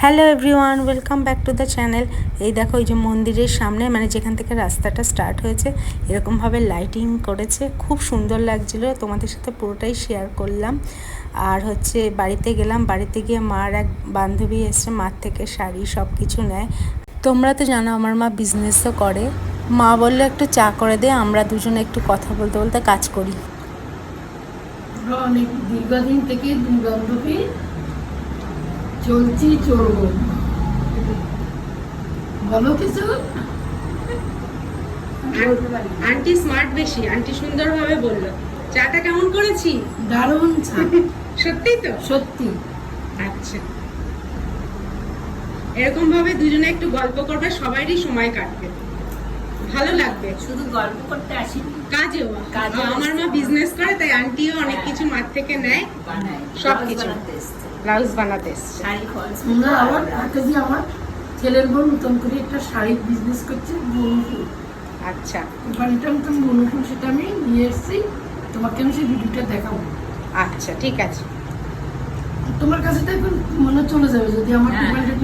Hello everyone, welcome back to the channel. এই দেখো, এই যে মন্দিরের সামনে মানে যেখান থেকে রাস্তাটা স্টার্ট হয়েছে এরকমভাবে লাইটিং করেছে, খুব সুন্দর লাগছিলো। তোমাদের সাথে পুরোটাই শেয়ার করলাম। আর হচ্ছে বাড়িতে গেলাম, বাড়িতে গিয়ে মার এক বান্ধবী এসছে, মার থেকে শাড়ি সব কিছু নেয়। তোমরা তো জানো আমার মা বিজনেসও করে। মা বললো একটু চা করে দে, আমরা দুজনে একটু কথা বলতে বলতে কাজ করি। অনেক দীর্ঘদিন থেকে দুই বান্ধবী চলছি চলবো। বলো কিছু। আন্টি স্মার্ট বেশি, আন্টি সুন্দরভাবে বললো। চাটা কেমন করেছি? দারুণ চা। সত্যি তো? সত্যি। আচ্ছা, এরকম ভাবে দুজনে একটু গল্প করবে, সবারই সময় কাটবে, ভালো লাগবে। শুধু গল্প করতে আসিনি, কাজেও কাজেও আমার মা এসছে। বিজনেস করে, তাই আন্টিও অনেক কিছু মার থেকে নেয়, বানায় সবকিছু। বানাতে এসছে, ব্লাউজ বানাতে এসছে। শাড়ি ফলস না, আমার কাছে আমার ছেলের বোন নতুন করে একটা শাড়ির বিজনেস করছে, বনুফুল। আচ্ছা কোম্পানিটা নতুন বনুফুল, সেটা আমি নিয়ে এসেছি। তোমাকে আমি সেই ভিডিওটা দেখাবো। আচ্ছা, ঠিক আছে। তোমার কাছে তো এখন মনে চলে যাবে যদি আমার হ্যাঁ। কোম্পানিটা